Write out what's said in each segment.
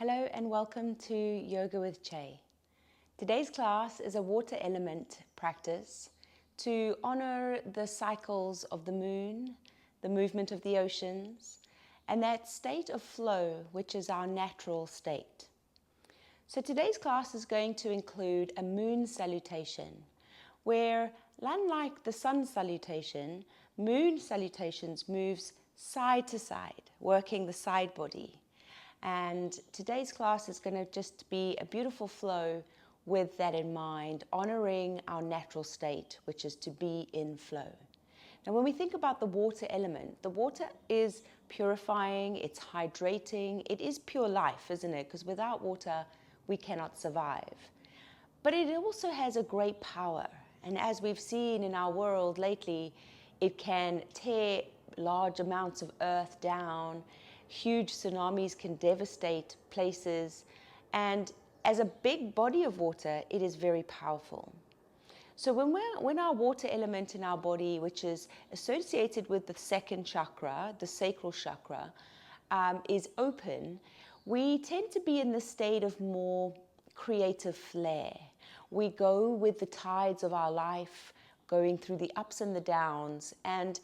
Hello and welcome to Yoga with Che. Today's class is a water element practice to honor the cycles of the moon, the movement of the oceans, and that state of flow, which is our natural state. So today's class is going to include a moon salutation, where, unlike the sun salutation, moon salutations moves side to side, working the side body. And today's class is going to just be a beautiful flow with that in mind, honoring our natural state, which is to be in flow. Now, when we think about the water element, the water is purifying, it's hydrating, it is pure life, isn't it? Because without water, we cannot survive. But it also has a great power. And as we've seen in our world lately, it can tear large amounts of earth down. Huge tsunamis can devastate places. And as a big body of water, it is very powerful. So when our water element in our body, which is associated with the second chakra, the sacral chakra, is open, we tend to be in the state of more creative flair. We go with the tides of our life, going through the ups and the downs, and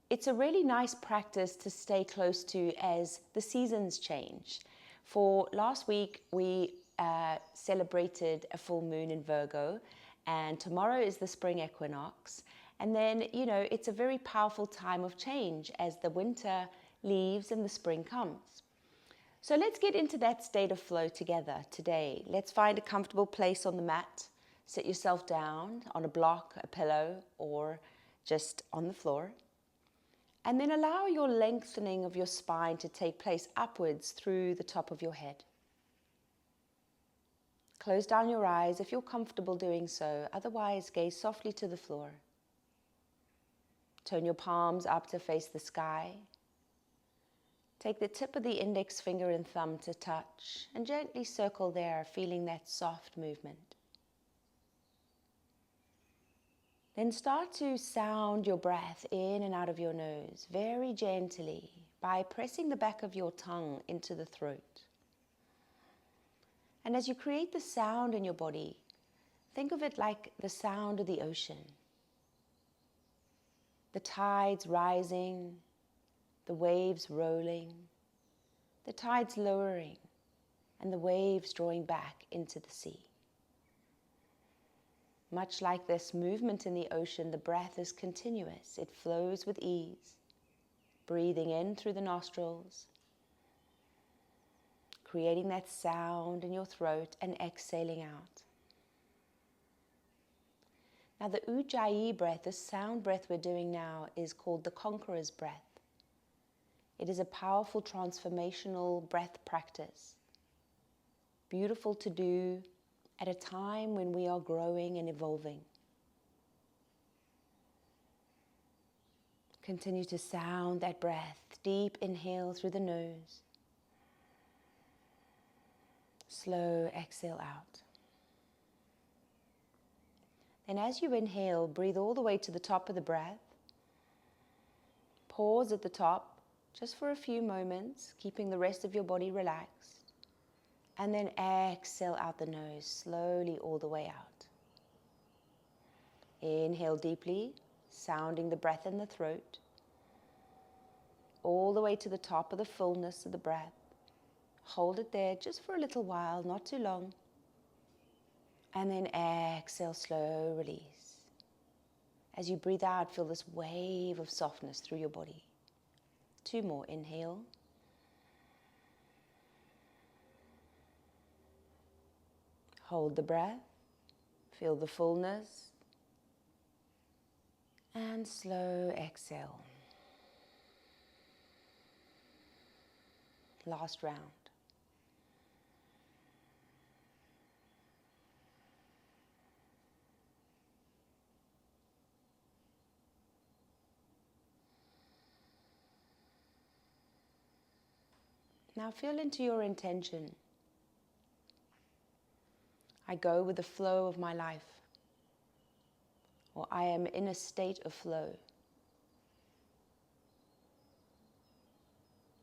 it's a really nice practice to stay close to as the seasons change. For last week, we celebrated a full moon in Virgo, and tomorrow is the spring equinox. And then, it's a very powerful time of change as the winter leaves and the spring comes. So let's get into that state of flow together today. Let's find a comfortable place on the mat. Sit yourself down on a block, a pillow, or just on the floor. And then allow your lengthening of your spine to take place upwards through the top of your head. Close down your eyes if you're comfortable doing so. Otherwise, gaze softly to the floor. Turn your palms up to face the sky. Take the tip of the index finger and thumb to touch and gently circle there, feeling that soft movement. Then start to sound your breath in and out of your nose very gently by pressing the back of your tongue into the throat. And as you create the sound in your body, think of it like the sound of the ocean. The tides rising, the waves rolling, the tides lowering, and the waves drawing back into the sea. Much like this movement in the ocean, the breath is continuous. It flows with ease, breathing in through the nostrils, creating that sound in your throat and exhaling out. Now the Ujjayi breath, the sound breath we're doing now, is called the conqueror's breath. It is a powerful transformational breath practice, beautiful to do at a time when we are growing and evolving. Continue to sound that breath. Deep inhale through the nose. Slow exhale out. And as you inhale, breathe all the way to the top of the breath. Pause at the top just for a few moments, keeping the rest of your body relaxed. And then exhale out the nose, slowly all the way out. Inhale deeply, sounding the breath in the throat, all the way to the top of the fullness of the breath. Hold it there just for a little while, not too long. And then exhale, slow release. As you breathe out, feel this wave of softness through your body. 2 more, inhale. Hold the breath, feel the fullness, and slow exhale. Last round. Now feel into your intention. I go with the flow of my life, or I am in a state of flow.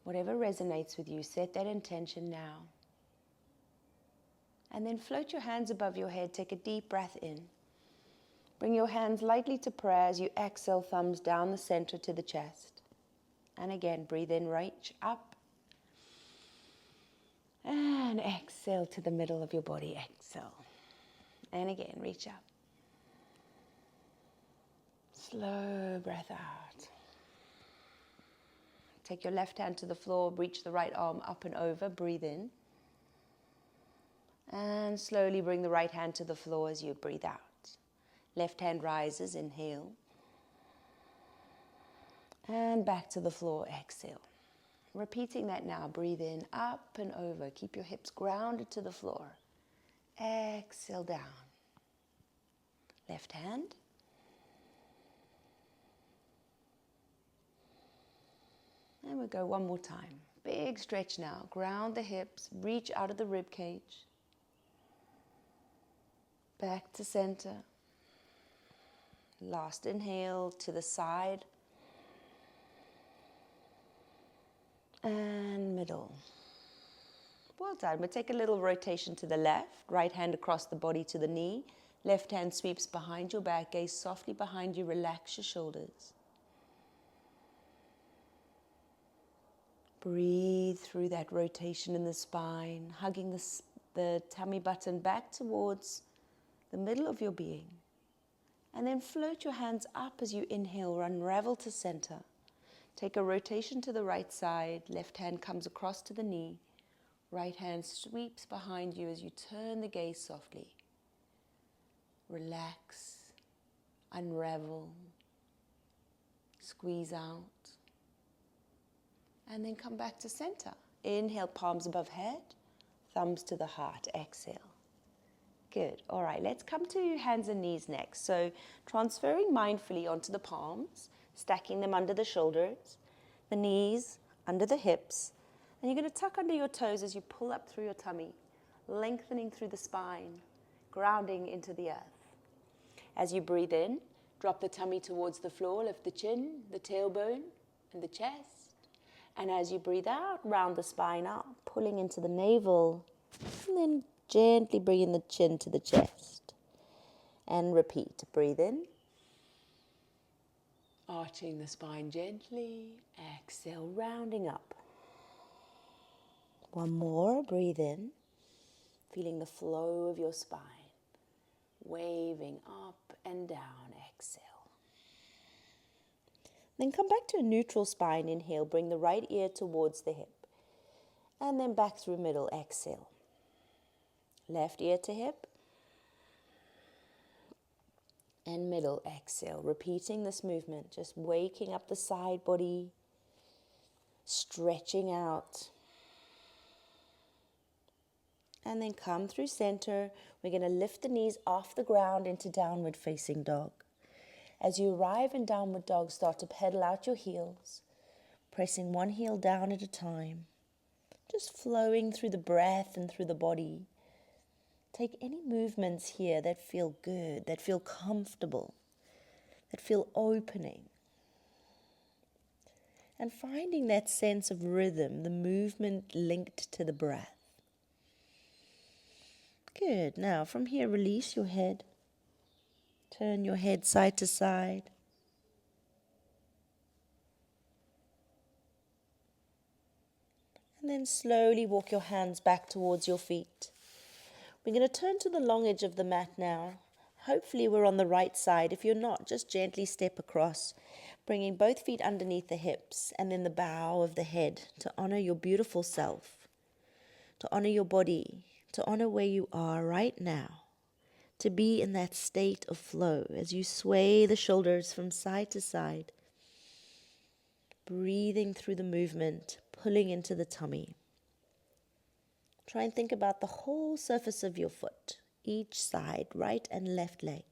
Whatever resonates with you, set that intention now. And then float your hands above your head. Take a deep breath in. Bring your hands lightly to prayer as you exhale, thumbs down the center to the chest. And again, breathe in, reach up. And exhale to the middle of your body, exhale. And again, reach up. Slow breath out. Take your left hand to the floor, reach the right arm up and over, breathe in. And slowly bring the right hand to the floor as you breathe out. Left hand rises, inhale. And back to the floor, exhale. Repeating that now, breathe in, up and over. Keep your hips grounded to the floor. Exhale down. Left hand. And we'll go one more time. Big stretch now. Ground the hips, reach out of the rib cage. Back to center. Last inhale to the side. And middle. Well done. We'll take a little rotation to the left. Right hand across the body to the knee. Left hand sweeps behind your back. Gaze softly behind you. Relax your shoulders. Breathe through that rotation in the spine, hugging the tummy button back towards the middle of your being. And then float your hands up as you inhale, unravel to center. Take a rotation to the right side. Left hand comes across to the knee. Right hand sweeps behind you as you turn the gaze softly. Relax, unravel, squeeze out. And then come back to center. Inhale, palms above head, thumbs to the heart. Exhale. Good. All right, let's come to hands and knees next. So transferring mindfully onto the palms, stacking them under the shoulders, the knees under the hips. And you're going to tuck under your toes as you pull up through your tummy, lengthening through the spine, grounding into the earth. As you breathe in, drop the tummy towards the floor, lift the chin, the tailbone, and the chest. And as you breathe out, round the spine up, pulling into the navel, and then gently bringing the chin to the chest. And repeat. Breathe in. Arching the spine gently. Exhale, rounding up. One more. Breathe in. Feeling the flow of your spine. Waving up and down. Exhale. Then come back to a neutral spine. Inhale, bring the right ear towards the hip. And then back through middle. Exhale. Left ear to hip. And middle. Exhale. Repeating this movement. Just waking up the side body. Stretching out. And then come through center. We're going to lift the knees off the ground into downward facing dog. As you arrive in downward dog, start to pedal out your heels, pressing one heel down at a time, just flowing through the breath and through the body. Take any movements here that feel good, that feel comfortable, that feel opening. And finding that sense of rhythm, the movement linked to the breath. Good. Now from here, release your head. Turn your head side to side. And then slowly walk your hands back towards your feet. We're going to turn to the long edge of the mat now. Hopefully we're on the right side. If you're not, just gently step across, bringing both feet underneath the hips and then the bow of the head to honor your beautiful self, to honor your body, to honor where you are right now. To be in that state of flow as you sway the shoulders from side to side, breathing through the movement, pulling into the tummy. Try and think about the whole surface of your foot, each side, right and left leg.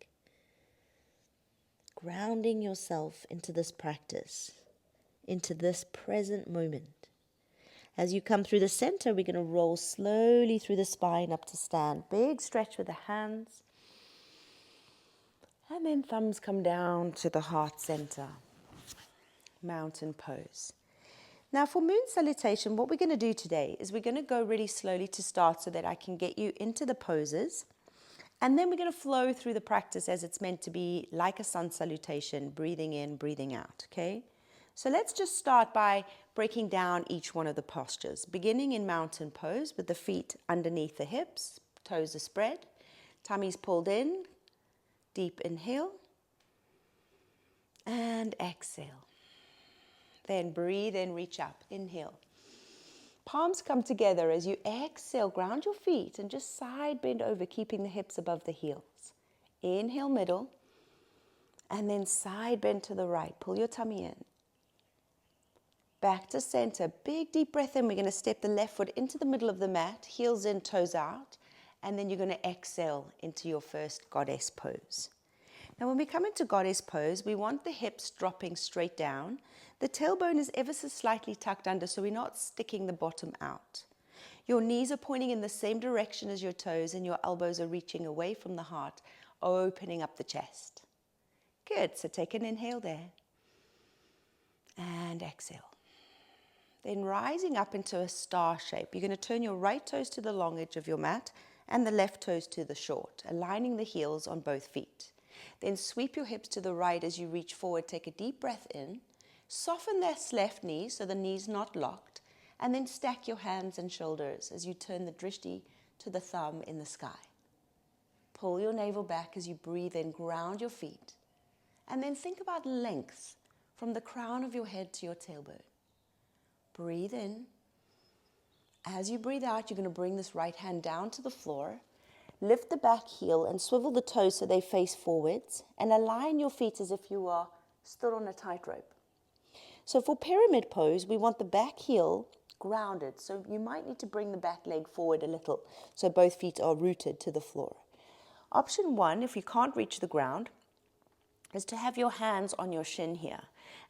Grounding yourself into this practice, into this present moment. As you come through the center, we're going to roll slowly through the spine up to stand. Big stretch with the hands. And then thumbs come down to the heart center. Mountain pose. Now for moon salutation, what we're going to do today is we're going to go really slowly to start so that I can get you into the poses. And then we're going to flow through the practice as it's meant to be, like a sun salutation, breathing in, breathing out, okay? So let's just start by breaking down each one of the postures, beginning in mountain pose with the feet underneath the hips, toes are spread, tummy's pulled in, deep inhale, and exhale. Then breathe in, reach up, inhale. Palms come together as you exhale, ground your feet and just side bend over, keeping the hips above the heels. Inhale, middle, and then side bend to the right. Pull your tummy in. Back to center, big deep breath in. We're going to step the left foot into the middle of the mat, heels in, toes out, and then you're going to exhale into your first goddess pose. Now when we come into goddess pose, we want the hips dropping straight down. The tailbone is ever so slightly tucked under, so we're not sticking the bottom out. Your knees are pointing in the same direction as your toes, and your elbows are reaching away from the heart, opening up the chest. Good, so take an inhale there. And exhale. Then rising up into a star shape, you're going to turn your right toes to the long edge of your mat and the left toes to the short, aligning the heels on both feet. Then sweep your hips to the right as you reach forward. Take a deep breath in. Soften this left knee so the knee's not locked. And then stack your hands and shoulders as you turn the drishti to the thumb in the sky. Pull your navel back as you breathe in. Ground your feet. And then think about length from the crown of your head to your tailbone. Breathe in. As you breathe out, you're going to bring this right hand down to the floor. Lift the back heel and swivel the toes so they face forwards, and align your feet as if you are stood on a tightrope. So for pyramid pose, we want the back heel grounded. So you might need to bring the back leg forward a little so both feet are rooted to the floor. Option 1, if you can't reach the ground, is to have your hands on your shin here.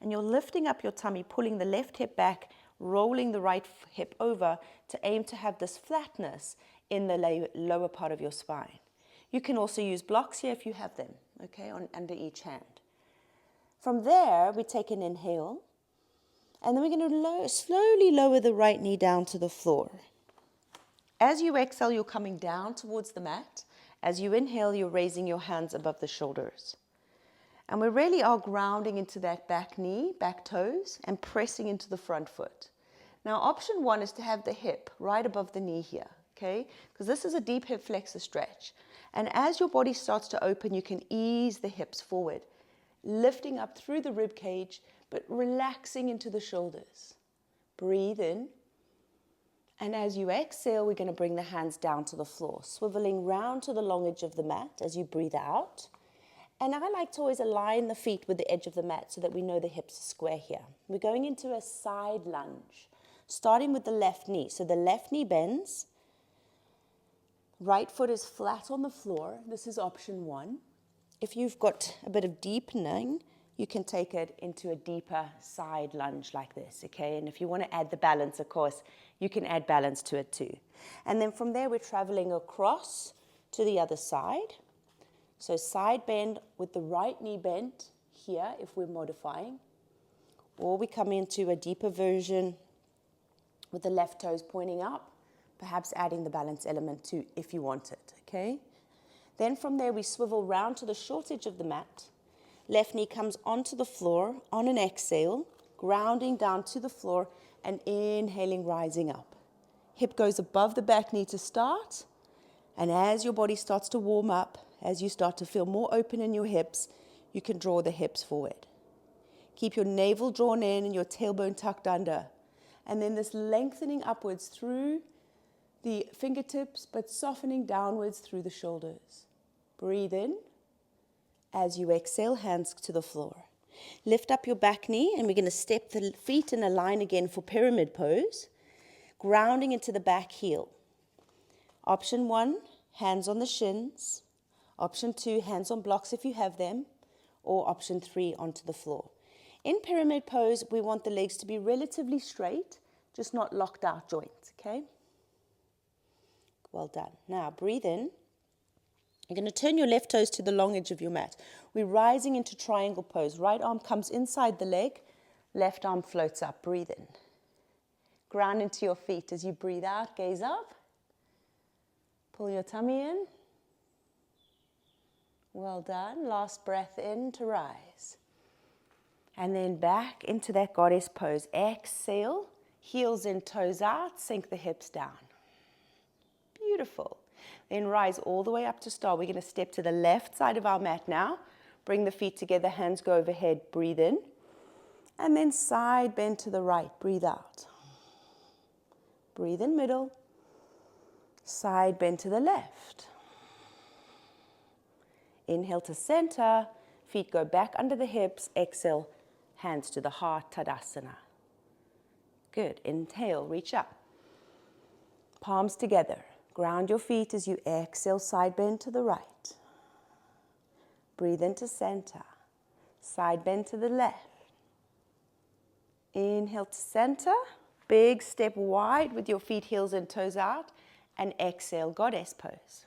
And you're lifting up your tummy, pulling the left hip back, rolling the right hip over to aim to have this flatness in the lower part of your spine. You can also use blocks here if you have them, okay, under each hand. From there, we take an inhale, and then we're going to slowly lower the right knee down to the floor. As you exhale, you're coming down towards the mat. As you inhale, you're raising your hands above the shoulders. And we really are grounding into that back knee, back toes, and pressing into the front foot. Now, option 1 is to have the hip right above the knee here. Okay, because this is a deep hip flexor stretch. And as your body starts to open, you can ease the hips forward, lifting up through the rib cage, but relaxing into the shoulders. Breathe in. And as you exhale, we're going to bring the hands down to the floor, swiveling round to the long edge of the mat as you breathe out. And I like to always align the feet with the edge of the mat so that we know the hips are square here. We're going into a side lunge, starting with the left knee. So the left knee bends. Right foot is flat on the floor. This is option 1. If you've got a bit of deepening, you can take it into a deeper side lunge like this, okay? And if you want to add the balance, of course, you can add balance to it too. And then from there, we're traveling across to the other side. So side bend with the right knee bent here if we're modifying. Or we come into a deeper version with the left toes pointing up. Perhaps adding the balance element too if you want it, okay? Then from there we swivel round to the short edge of the mat. Left knee comes onto the floor on an exhale, grounding down to the floor and inhaling, rising up. Hip goes above the back knee to start, and as your body starts to warm up, as you start to feel more open in your hips, you can draw the hips forward. Keep your navel drawn in and your tailbone tucked under. And then this lengthening upwards through the fingertips, but softening downwards through the shoulders. Breathe in. As you exhale, hands to the floor. Lift up your back knee, and we're going to step the feet in a line again for pyramid pose, grounding into the back heel. Option 1, hands on the shins. Option 2, hands on blocks if you have them. Or option 3, onto the floor. In pyramid pose, we want the legs to be relatively straight, just not locked out joints, okay? Well done. Now breathe in. You're going to turn your left toes to the long edge of your mat. We're rising into triangle pose. Right arm comes inside the leg, left arm floats up. Breathe in. Ground into your feet as you breathe out, gaze up. Pull your tummy in. Well done. Last breath in to rise. And then back into that goddess pose. Exhale, heels in, toes out, sink the hips down. Beautiful. Then rise all the way up to star. We're going to step to the left side of our mat now. Bring the feet together, hands go overhead, breathe in. And then side bend to the right, breathe out. Breathe in middle. Side bend to the left. Inhale to center, feet go back under the hips, exhale, hands to the heart, Tadasana. Good, inhale, reach up. Palms together, ground your feet as you exhale, side bend to the right. Breathe into center, side bend to the left. Inhale to center, big step wide with your feet, heels and toes out, and exhale, goddess pose.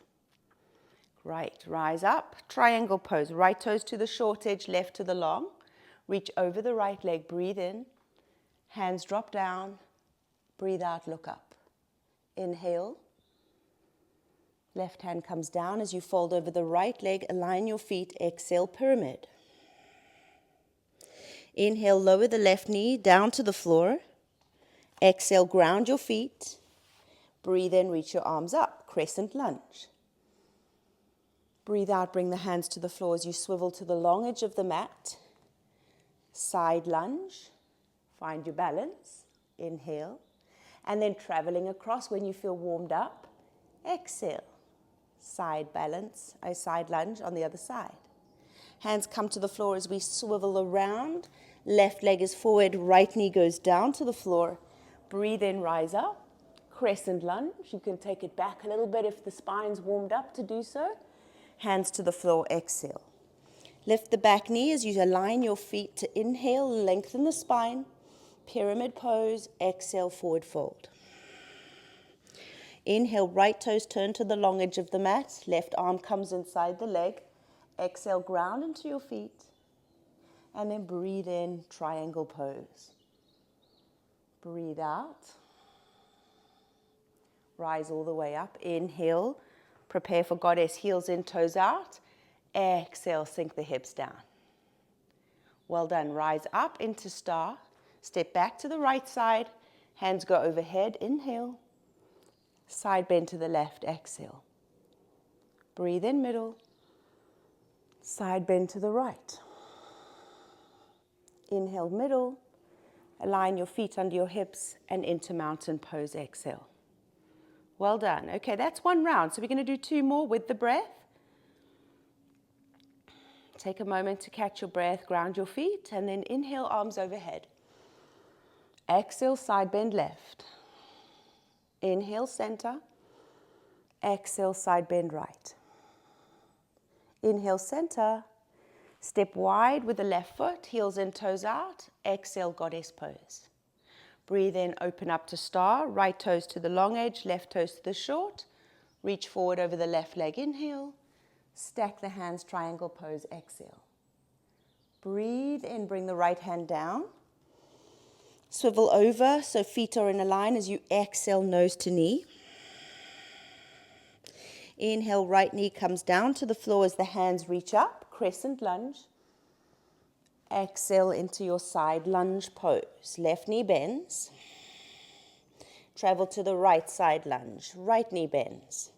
Right, rise up, triangle pose, right toes to the short edge, left to the long. Reach over the right leg, breathe in, hands drop down, breathe out, look up. Inhale, left hand comes down as you fold over the right leg, align your feet, exhale, pyramid. Inhale, lower the left knee down to the floor. Exhale, ground your feet. Breathe in, reach your arms up, crescent lunge. Breathe out, bring the hands to the floor as you swivel to the long edge of the mat. Side lunge, find your balance, inhale. And then traveling across when you feel warmed up, exhale. Side balance, side lunge on the other side. Hands come to the floor as we swivel around. Left leg is forward, right knee goes down to the floor. Breathe in, rise up. Crescent lunge. You can take it back a little bit if the spine's warmed up to do so. Hands to the floor, exhale. Lift the back knee as you align your feet to inhale, lengthen the spine. Pyramid pose, exhale, forward fold. Inhale, right toes turn to the long edge of the mat. Left arm comes inside the leg. Exhale, ground into your feet. And then breathe in, triangle pose. Breathe out. Rise all the way up. Inhale, prepare for goddess, heels in, toes out. Exhale, sink the hips down. Well done. Rise up into star. Step back to the right side. Hands go overhead. Inhale. Side bend to the left. Exhale. Breathe in middle. Side bend to the right. Inhale middle. Align your feet under your hips and into mountain pose. Exhale. Well done. Okay, that's one round. So we're going to do two more with the breath. Take a moment to catch your breath, ground your feet, and then inhale, arms overhead. Exhale, side bend left. Inhale, center. Exhale, side bend right. Inhale, center. Step wide with the left foot, heels in, toes out. Exhale, goddess pose. Breathe in, open up to star, right toes to the long edge, left toes to the short. Reach forward over the left leg, inhale. Stack the hands, triangle pose, exhale. Breathe in, bring the right hand down. Swivel over so feet are in a line as you exhale, nose to knee. Inhale, right knee comes down to the floor as the hands reach up, crescent lunge. Exhale into your side lunge pose. Left knee bends. Travel to the right side lunge. Right knee bends.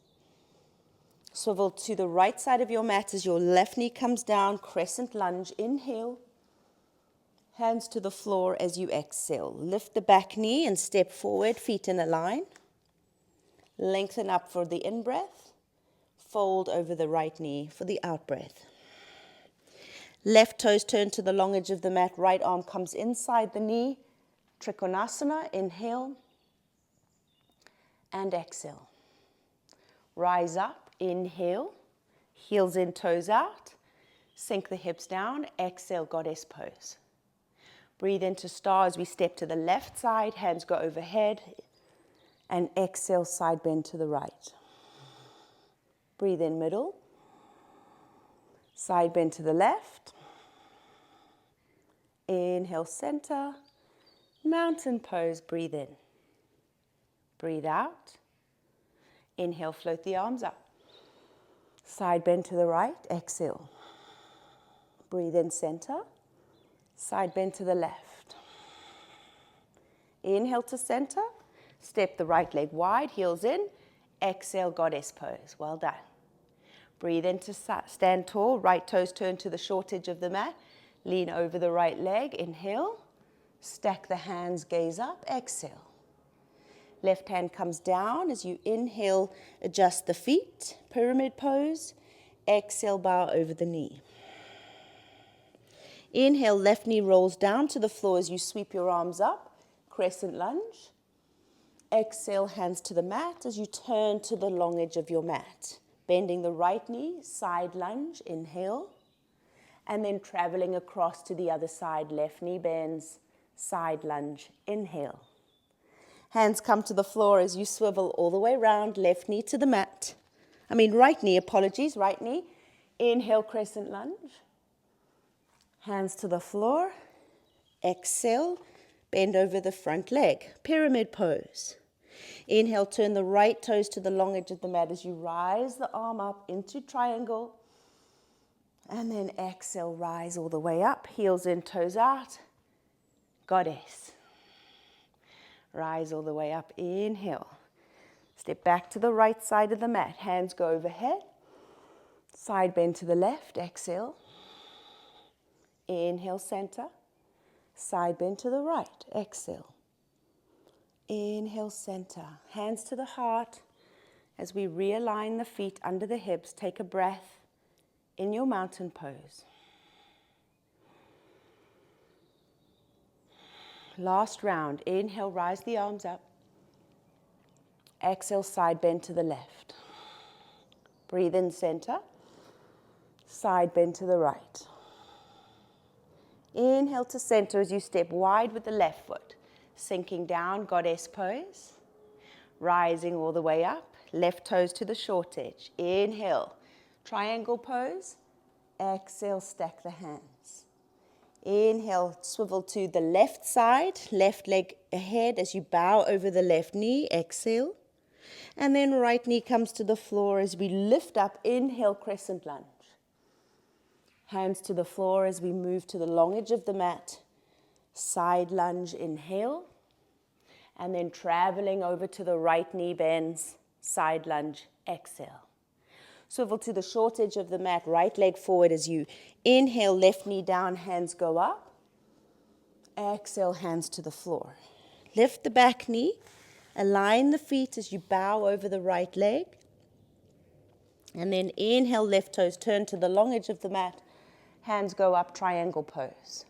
Swivel to the right side of your mat as your left knee comes down. Crescent lunge. Inhale. Hands to the floor as you exhale. Lift the back knee and step forward. Feet in a line. Lengthen up for the in-breath. Fold over the right knee for the out-breath. Left toes turn to the long edge of the mat. Right arm comes inside the knee. Trikonasana. Inhale. And exhale. Rise up. Inhale. Heels in, toes out. Sink the hips down. Exhale, goddess pose. Breathe into star as we step to the left side. Hands go overhead. And exhale, side bend to the right. Breathe in middle. Side bend to the left. Inhale, center. Mountain pose, breathe in. Breathe out. Inhale, float the arms up. Side bend to the right, exhale. Breathe in, center. Side bend to the left. Inhale to center. Step the right leg wide, heels in. Exhale, goddess pose. Well done. Breathe in to stand tall. Right toes turn to the short edge of the mat. Lean over the right leg. Inhale. Stack the hands, gaze up. Exhale. Left hand comes down as you inhale, adjust the feet, pyramid pose. Exhale, bow over the knee. Inhale, left knee rolls down to the floor as you sweep your arms up, crescent lunge. Exhale, hands to the mat as you turn to the long edge of your mat. Bending the right knee, side lunge, inhale. And then traveling across to the other side, left knee bends, side lunge, inhale. Hands come to the floor as you swivel all the way around, left knee to the mat. Right knee, right knee. Inhale, crescent lunge. Hands to the floor. Exhale, bend over the front leg, pyramid pose. Inhale, turn the right toes to the long edge of the mat as you rise the arm up into triangle. And then exhale, rise all the way up, heels in, toes out, goddess. Rise all the way up, inhale. Step back to the right side of the mat, hands go overhead. Side bend to the left, exhale. Inhale, center. Side bend to the right, exhale. Inhale, center. Hands to the heart. As we realign the feet under the hips, take a breath in your mountain pose. Last round. Inhale, rise the arms up. Exhale, side bend to the left. Breathe in, center. Side bend to the right. Inhale to center as you step wide with the left foot. Sinking down, goddess pose. Rising all the way up. Left toes to the short edge. Inhale, triangle pose. Exhale, stack the hands. Inhale, swivel to the left side, left leg ahead as you bow over the left knee. Exhale. And then right knee comes to the floor as we lift up. Inhale, crescent lunge. Hands to the floor as we move to the long edge of the mat. Side lunge, inhale. And then traveling over to the right knee bends. Side lunge, exhale. Swivel to the short edge of the mat, right leg forward as you inhale, left knee down, hands go up. Exhale, hands to the floor. Lift the back knee, align the feet as you bow over the right leg. And then inhale, left toes turn to the long edge of the mat, hands go up, triangle pose.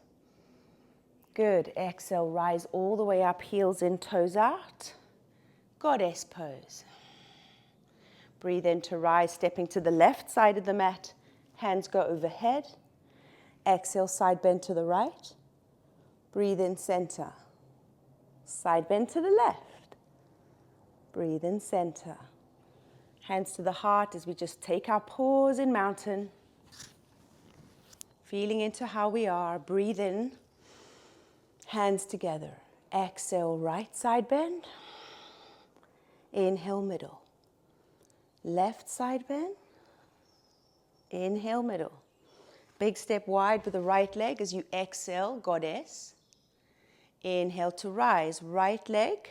Good, exhale, rise all the way up, heels in, toes out. Goddess pose. Breathe in to rise, stepping to the left side of the mat. Hands go overhead. Exhale, side bend to the right. Breathe in, center. Side bend to the left. Breathe in, center. Hands to the heart as we just take our pause in mountain. Feeling into how we are. Breathe in. Hands together. Exhale, right side bend. Inhale, middle. Left side bend. Inhale, middle. Big step wide with the right leg as you exhale, goddess. Inhale to rise, right leg.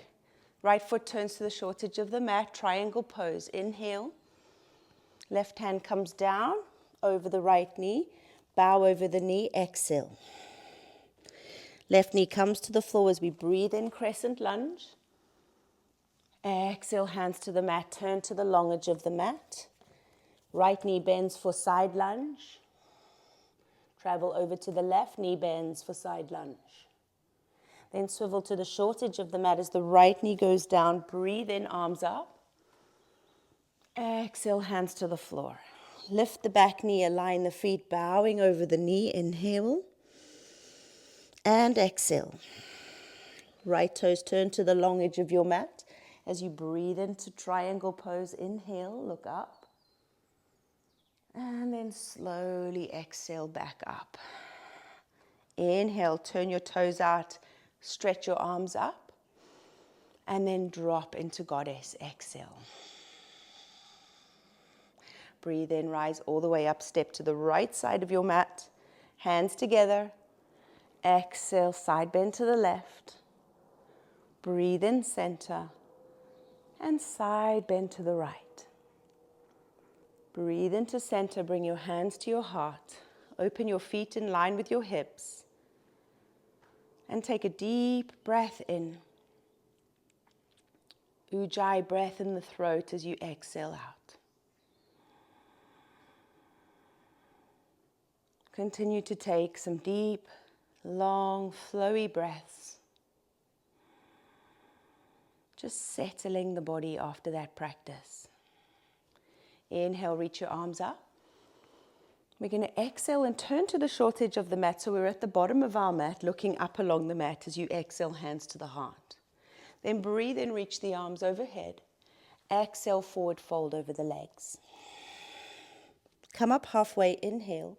Right foot turns to the short edge of the mat, triangle pose. Inhale. Left hand comes down over the right knee. Bow over the knee, exhale. Left knee comes to the floor as we breathe in, crescent lunge. Exhale, hands to the mat, turn to the long edge of the mat. Right knee bends for side lunge. Travel over to the left, knee bends for side lunge. Then swivel to the short edge of the mat as the right knee goes down. Breathe in, arms up. Exhale, hands to the floor. Lift the back knee, align the feet, bowing over the knee. Inhale. And exhale. Right toes turn to the long edge of your mat. As you breathe into triangle pose, inhale, look up. And then slowly exhale back up. Inhale, turn your toes out, stretch your arms up. And then drop into goddess. Exhale. Breathe in, rise all the way up. Step to the right side of your mat. Hands together. Exhale, side bend to the left. Breathe in, center. And side bend to the right. Breathe into center. Bring your hands to your heart. Open your feet in line with your hips. And take a deep breath in. Ujjayi breath in the throat as you exhale out. Continue to take some deep, long, flowy breaths. Just settling the body after that practice. Inhale, reach your arms up. We're going to exhale and turn to the short edge of the mat, so we're at the bottom of our mat, looking up along the mat as you exhale, hands to the heart. Then breathe in, reach the arms overhead. Exhale, forward fold over the legs. Come up halfway, inhale.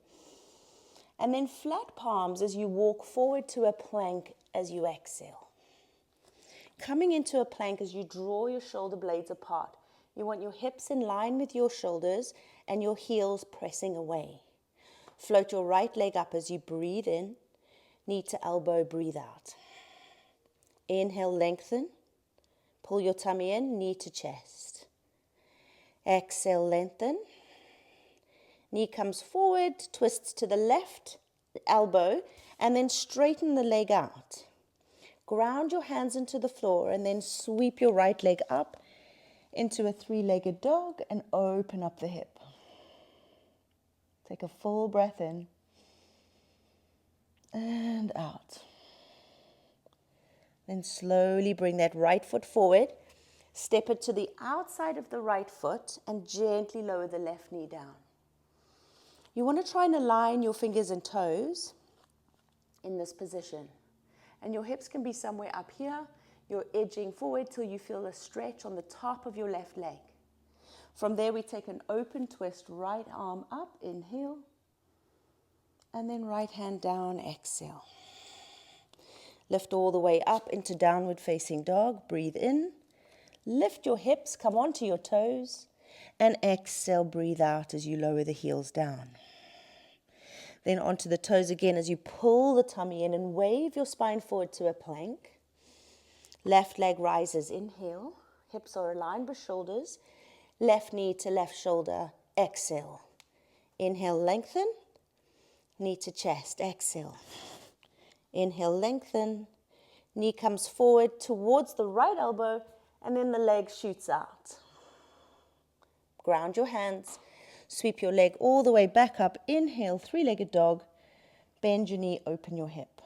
And then flat palms as you walk forward to a plank as you exhale. Coming into a plank as you draw your shoulder blades apart. You want your hips in line with your shoulders and your heels pressing away. Float your right leg up as you breathe in. Knee to elbow, breathe out. Inhale, lengthen. Pull your tummy in, knee to chest. Exhale, lengthen. Knee comes forward, twists to the left elbow, and then straighten the leg out. Ground your hands into the floor and then sweep your right leg up into a three-legged dog and open up the hip. Take a full breath in and out. Then slowly bring that right foot forward. Step it to the outside of the right foot and gently lower the left knee down. You want to try and align your fingers and toes in this position. And your hips can be somewhere up here. You're edging forward till you feel a stretch on the top of your left leg. From there, we take an open twist, right arm up, inhale. And then right hand down, exhale. Lift all the way up into downward facing dog. Breathe in. Lift your hips, come onto your toes. And exhale, breathe out as you lower the heels down. Then onto the toes again as you pull the tummy in and wave your spine forward to a plank. Left leg rises, inhale. Hips are aligned with shoulders. Left knee to left shoulder, exhale. Inhale, lengthen. Knee to chest, exhale. Inhale, lengthen. Knee comes forward towards the right elbow and then the leg shoots out. Ground your hands. Sweep your leg all the way back up. Inhale, three-legged dog. Bend your knee, open your hip.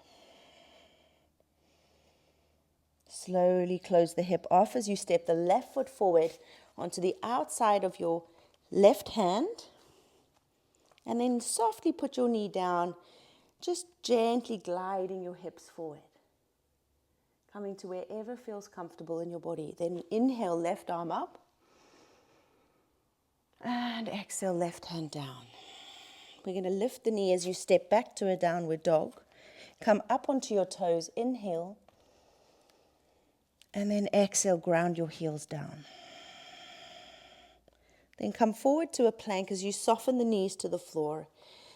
Slowly close the hip off as you step the left foot forward onto the outside of your left hand. And then softly put your knee down, just gently gliding your hips forward. Coming to wherever feels comfortable in your body. Then inhale, left arm up. And exhale, left hand down. We're going to lift the knee as you step back to a downward dog. Come up onto your toes, inhale. And then exhale, ground your heels down. Then come forward to a plank as you soften the knees to the floor.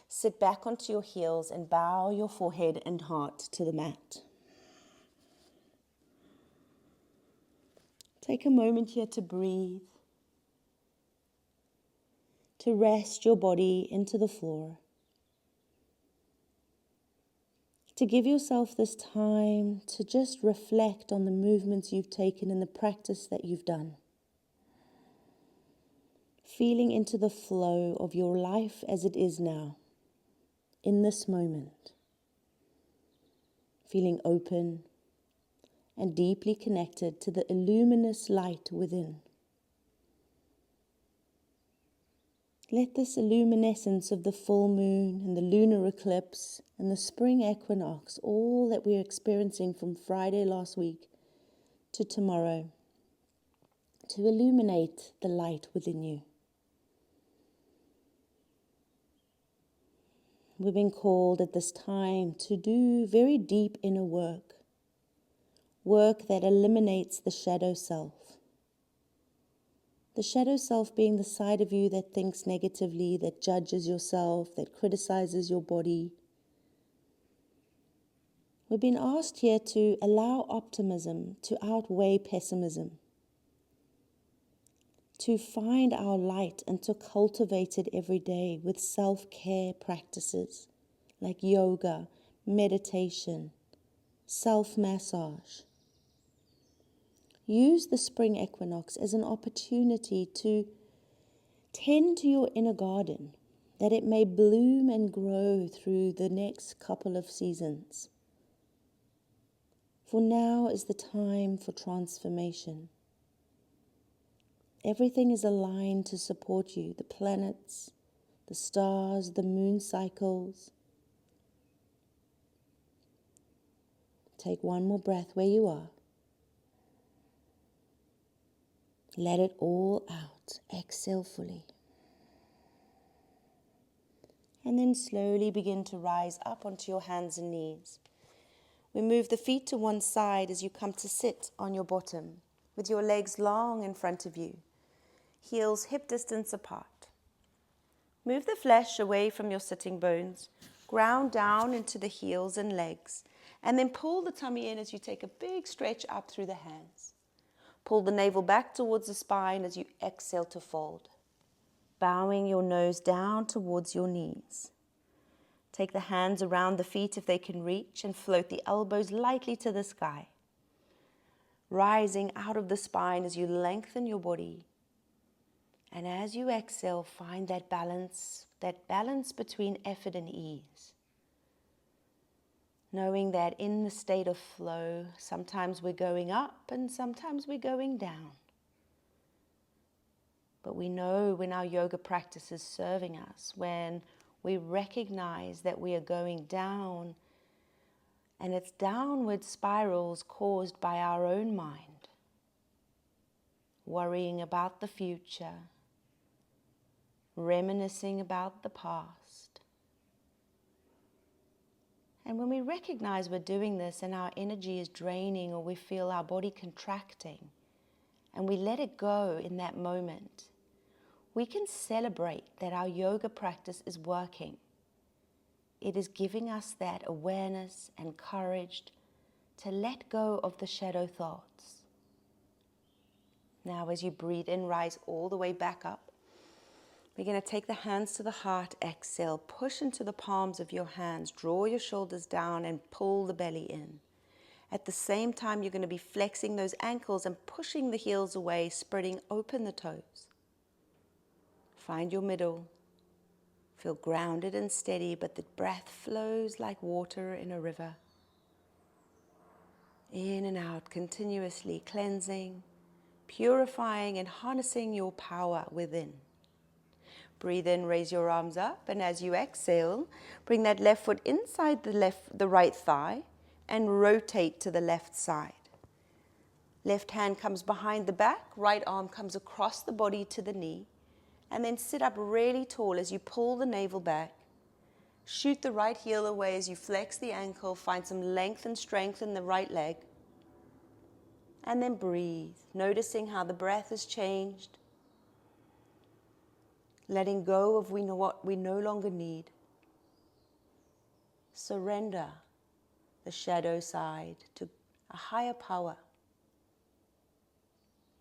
Sit back onto your heels and bow your forehead and heart to the mat. Take a moment here to breathe. To rest your body into the floor. To give yourself this time to just reflect on the movements you've taken and the practice that you've done. Feeling into the flow of your life as it is now, in this moment. Feeling open and deeply connected to the luminous light within. Let this luminescence of the full moon and the lunar eclipse and the spring equinox, all that we're experiencing from Friday last week to tomorrow, to illuminate the light within you. We've been called at this time to do very deep inner work, work that eliminates the shadow self. The shadow self being the side of you that thinks negatively, that judges yourself, that criticizes your body. We've been asked here to allow optimism to outweigh pessimism, to find our light and to cultivate it every day with self-care practices like yoga, meditation, self-massage. Use the spring equinox as an opportunity to tend to your inner garden, that it may bloom and grow through the next couple of seasons. For now is the time for transformation. Everything is aligned to support you, the planets, the stars, the moon cycles. Take one more breath where you are. Let it all out. Exhale fully. And then slowly begin to rise up onto your hands and knees. We move the feet to one side as you come to sit on your bottom, with your legs long in front of you, heels hip distance apart. Move the flesh away from your sitting bones, ground down into the heels and legs, and then pull the tummy in as you take a big stretch up through the hands. Pull the navel back towards the spine as you exhale to fold, bowing your nose down towards your knees. Take the hands around the feet if they can reach and float the elbows lightly to the sky, rising out of the spine as you lengthen your body. And as you exhale, find that balance between effort and ease. Knowing that in the state of flow, sometimes we're going up and sometimes we're going down. But we know when our yoga practice is serving us, when we recognize that we are going down, and it's downward spirals caused by our own mind, worrying about the future, reminiscing about the past. And when we recognize we're doing this and our energy is draining or we feel our body contracting, and we let it go in that moment, we can celebrate that our yoga practice is working. It is giving us that awareness and courage to let go of the shadow thoughts. Now as you breathe in, rise all the way back up. We're going to take the hands to the heart, exhale, push into the palms of your hands, draw your shoulders down and pull the belly in. At the same time, you're going to be flexing those ankles and pushing the heels away, spreading open the toes. Find your middle. Feel grounded and steady, but the breath flows like water in a river. In and out, continuously cleansing, purifying and harnessing your power within. Breathe in, raise your arms up, and as you exhale, bring that left foot inside the right thigh and rotate to the left side. Left hand comes behind the back, right arm comes across the body to the knee, and then sit up really tall as you pull the navel back. Shoot the right heel away as you flex the ankle, find some length and strength in the right leg. And then breathe, noticing how the breath has changed. Letting go of what we no longer need. Surrender the shadow side to a higher power.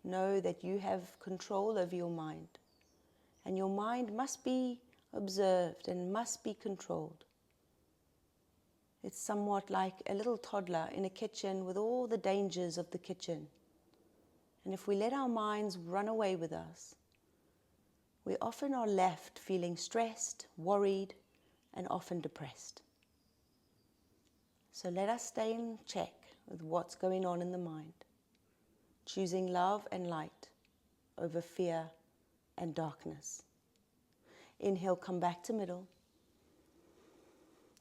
Know that you have control over your mind, and your mind must be observed and must be controlled. It's somewhat like a little toddler in a kitchen with all the dangers of the kitchen. And if we let our minds run away with us, we often are left feeling stressed, worried, and often depressed. So let us stay in check with what's going on in the mind, choosing love and light over fear and darkness. Inhale, come back to middle.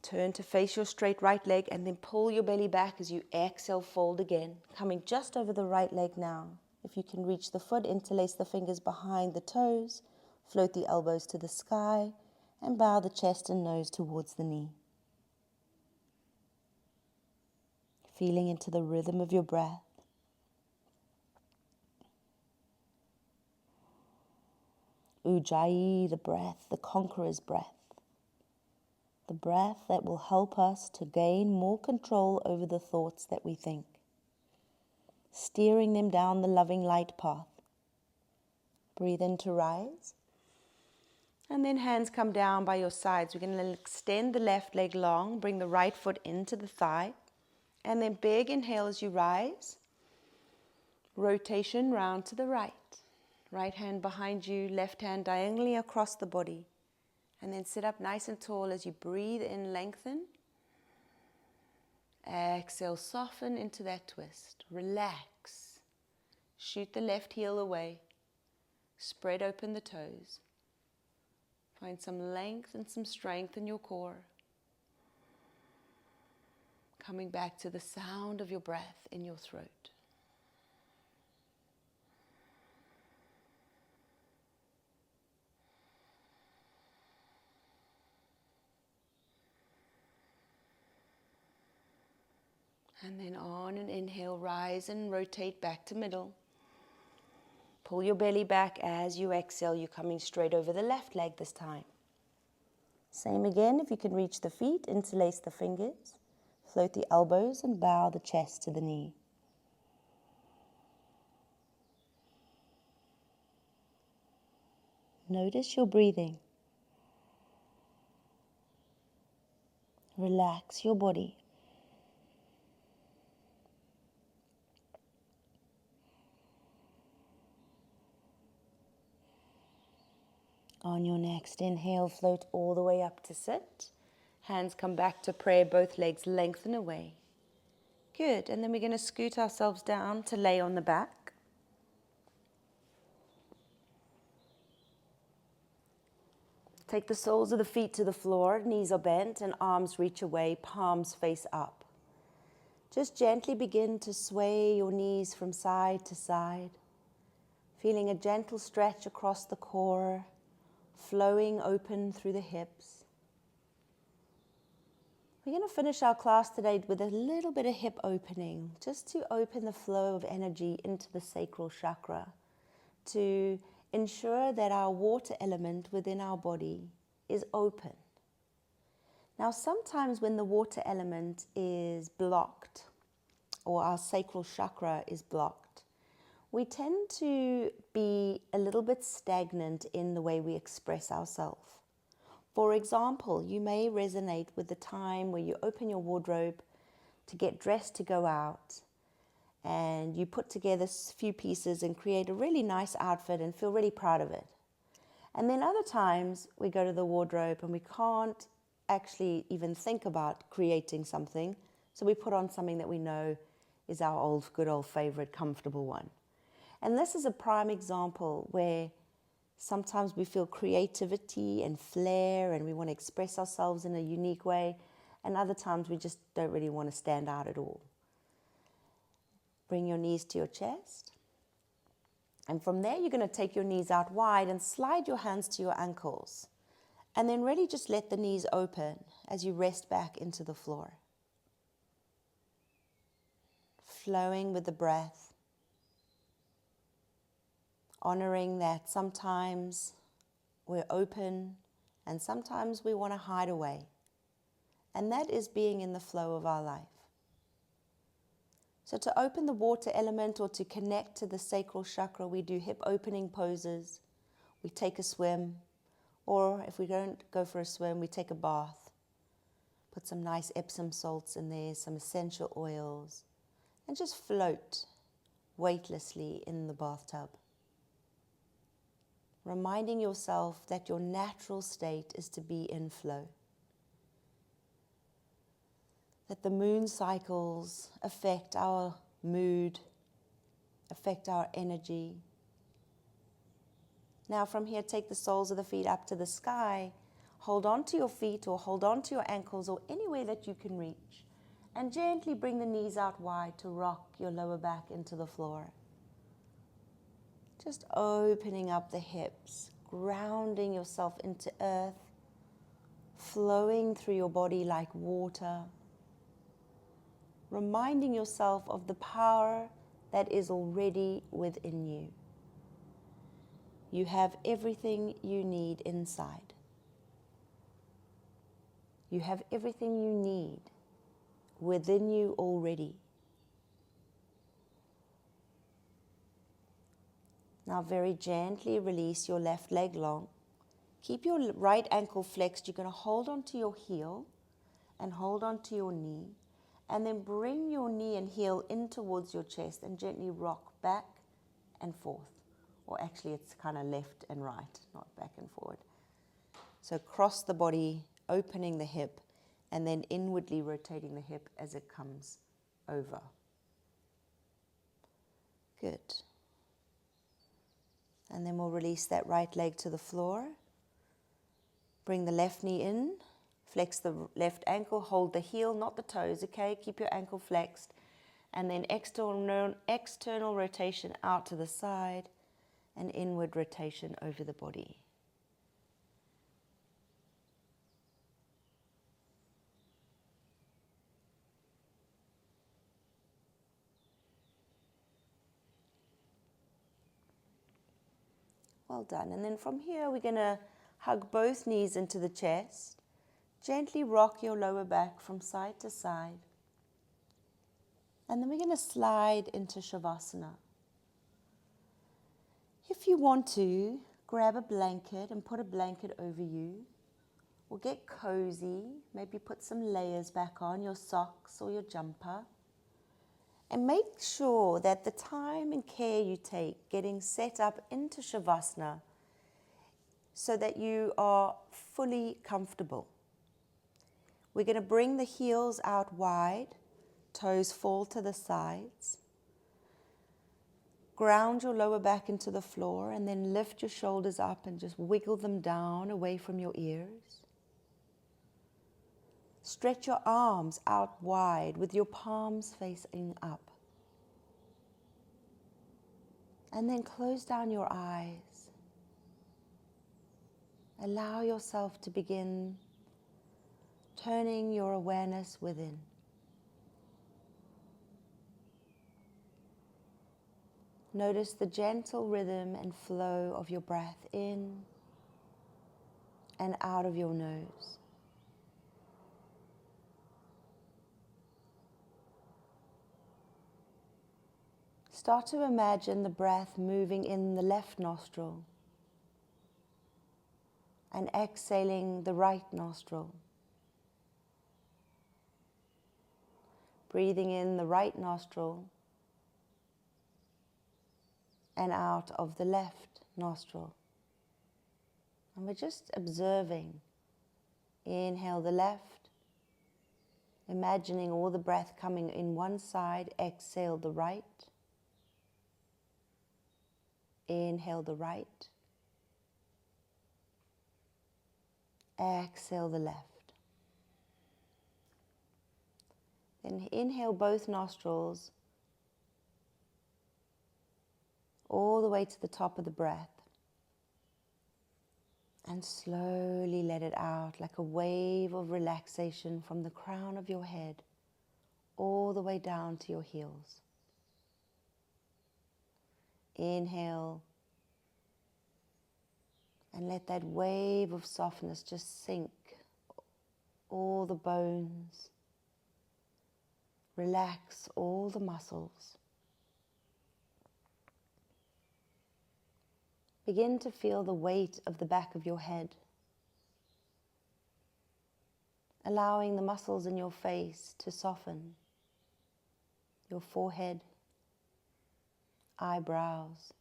Turn to face your straight right leg and then pull your belly back as you exhale, fold again, coming just over the right leg now. If you can reach the foot, interlace the fingers behind the toes, float the elbows to the sky, and bow the chest and nose towards the knee. feeling into the rhythm of your breath. Ujjayi, the breath, the conqueror's breath. The breath that will help us to gain more control over the thoughts that we think, steering them down the loving light path. Breathe in to rise. And then hands come down by your sides. We're going to extend the left leg long, bring the right foot into the thigh. And then big inhale as you rise. Rotation round to the right. Right hand behind you, left hand diagonally across the body. And then sit up nice and tall as you breathe in, lengthen. Exhale, soften into that twist. Relax. Shoot the left heel away. Spread open the toes. Find some length and some strength in your core. Coming back to the sound of your breath in your throat. And then on an inhale, rise and rotate back to middle. Pull your belly back as you exhale. You're coming straight over the left leg this time. Same again, if you can reach the feet, interlace the fingers, float the elbows and bow the chest to the knee. Notice your breathing. Relax your body. On your next inhale, float all the way up to sit. Hands come back to prayer, both legs lengthen away. Good, and then we're going to scoot ourselves down to lay on the back. Take the soles of the feet to the floor, knees are bent and arms reach away, palms face up. Just gently begin to sway your knees from side to side, feeling a gentle stretch across the core, flowing open through the hips. We're going to finish our class today with a little bit of hip opening, just to open the flow of energy into the sacral chakra, to ensure that our water element within our body is open. Now, sometimes when the water element is blocked, or our sacral chakra is blocked, we tend to be a little bit stagnant in the way we express ourselves. For example, you may resonate with the time where you open your wardrobe to get dressed to go out, and you put together a few pieces and create a really nice outfit and feel really proud of it. And then other times we go to the wardrobe and we can't actually even think about creating something, so we put on something that we know is our good old favorite comfortable one. And this is a prime example where sometimes we feel creativity and flair and we want to express ourselves in a unique way, and other times we just don't really want to stand out at all. Bring your knees to your chest. And from there, you're going to take your knees out wide and slide your hands to your ankles. And then really just let the knees open as you rest back into the floor. Flowing with the breath. Honoring that sometimes we're open and sometimes we want to hide away. And that is being in the flow of our life. So to open the water element or to connect to the sacral chakra, we do hip opening poses. We take a swim, or if we don't go for a swim, we take a bath. Put some nice Epsom salts in there, some essential oils, and just float weightlessly in the bathtub. Reminding yourself that your natural state is to be in flow. That the moon cycles affect our mood, affect our energy. Now from here, take the soles of the feet up to the sky. Hold on to your feet or hold on to your ankles or anywhere that you can reach. And gently bring the knees out wide to rock your lower back into the floor. Just opening up the hips, grounding yourself into earth, flowing through your body like water. reminding yourself of the power that is already within you. You have everything you need inside. You have everything you need within you already. Now very gently release your left leg long. Keep your right ankle flexed. You're going to hold onto your heel and hold onto your knee. And then bring your knee and heel in towards your chest and gently rock back and forth. Or actually it's kind of left and right, not back and forward. So cross the body, opening the hip, and then inwardly rotating the hip as it comes over. Good. And then we'll release that right leg to the floor. Bring the left knee in, flex the left ankle, hold the heel, not the toes, okay? Keep your ankle flexed. And then external rotation out to the side and inward rotation over the body. Well done. And then from here, we're going to hug both knees into the chest. Gently rock your lower back from side to side. And then we're going to slide into Shavasana. If you want to, grab a blanket and put a blanket over you. Or get cozy. Maybe put some layers back on, your socks or your jumper. And make sure that the time and care you take getting set up into Shavasana so that you are fully comfortable. We're going to bring the heels out wide, toes fall to the sides. Ground your lower back into the floor and then lift your shoulders up and just wiggle them down away from your ears. Stretch your arms out wide with your palms facing up. And then close down your eyes. Allow yourself to begin turning your awareness within. Notice the gentle rhythm and flow of your breath in and out of your nose. Start to imagine the breath moving in the left nostril and exhaling the right nostril. Breathing in the right nostril and out of the left nostril. And we're just observing. Inhale the left, imagining all the breath coming in one side. Exhale the right. Inhale the right. Exhale the left. Then inhale both nostrils all the way to the top of the breath. And slowly let it out like a wave of relaxation from the crown of your head all the way down to your heels. Inhale and let that wave of softness just sink all the bones, relax all the muscles. Begin to feel the weight of the back of your head, allowing the muscles in your face to soften, your forehead, eyebrows,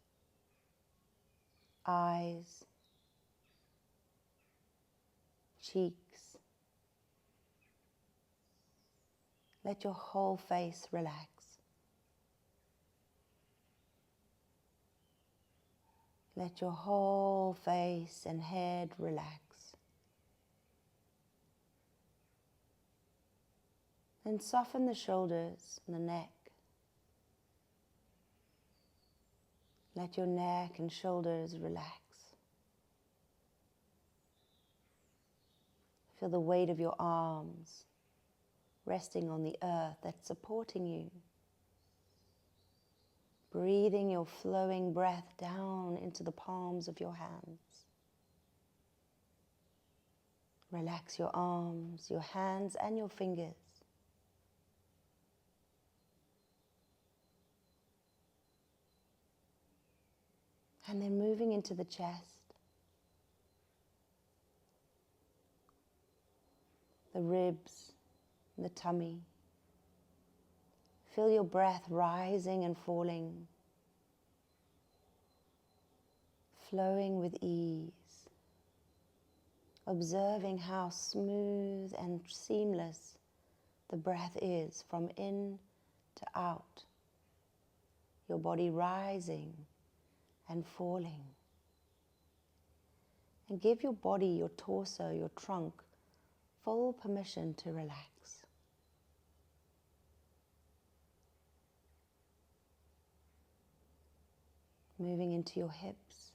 eyes, cheeks. Let your whole face relax. Let your whole face and head relax. Then soften the shoulders and the neck. Let your neck and shoulders relax. Feel the weight of your arms, resting on the earth that's supporting you. Breathing your flowing breath down into the palms of your hands. Relax your arms, your hands and your fingers. And then moving into the chest, the ribs, the tummy. Feel your breath rising and falling, flowing with ease. Observing how smooth and seamless the breath is from in to out. Your body rising and falling. And give your body, your torso, your trunk, full permission to relax. Moving into your hips.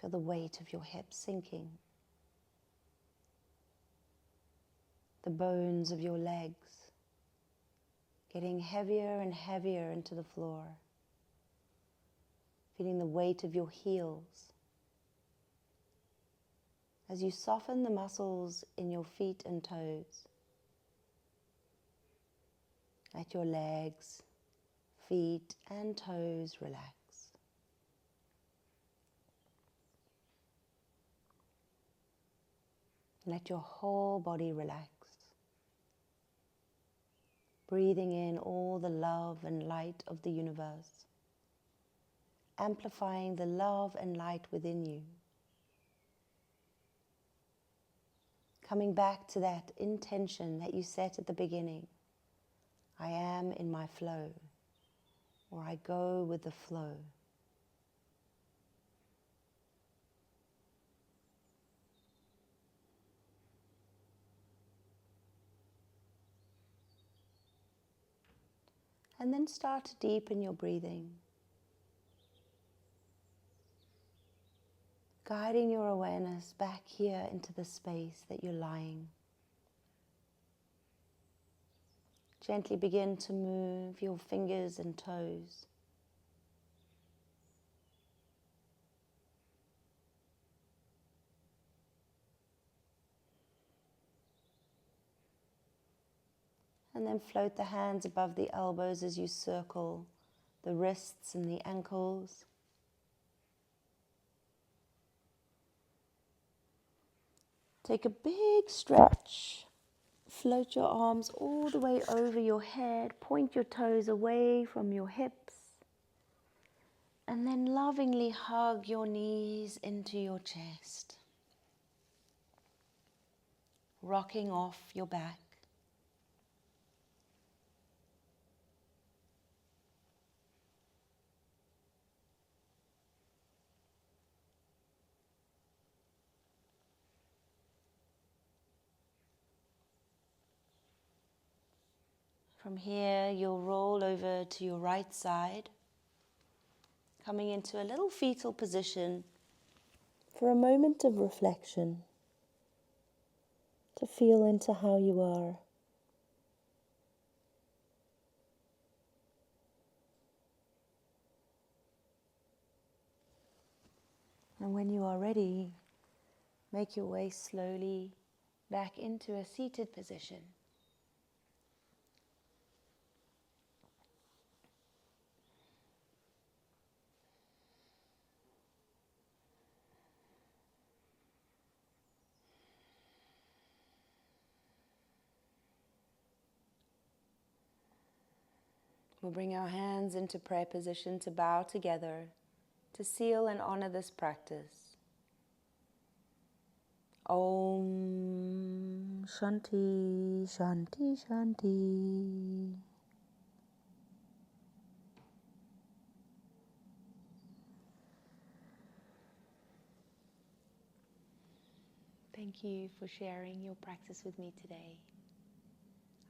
Feel the weight of your hips sinking. The bones of your legs getting heavier and heavier into the floor. Feeling the weight of your heels as you soften the muscles in your feet and toes. Let your legs, feet and toes relax. Let your whole body relax. Breathing in all the love and light of the universe. Amplifying the love and light within you. Coming back to that intention that you set at the beginning. I am in my flow, or I go with the flow. And then start to deepen your breathing. Guiding your awareness back here into the space that you're lying. Gently begin to move your fingers and toes. And then float the hands above the elbows as you circle the wrists and the ankles. Take a big stretch. Float your arms all the way over your head. Point your toes away from your hips. And then lovingly hug your knees into your chest. Rocking off your back. From here, you'll roll over to your right side, coming into a little fetal position for a moment of reflection, to feel into how you are. And when you are ready, make your way slowly back into a seated position. We'll bring our hands into prayer position to bow together, to seal and honor this practice. Om Shanti Shanti Shanti. Thank you for sharing your practice with me today.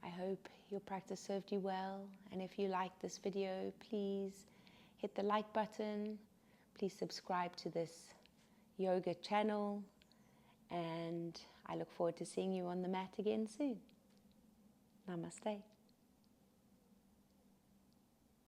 I hope your practice served you well, and if you liked this video, please hit the like button. Please subscribe to this yoga channel, and I look forward to seeing you on the mat again soon. Namaste.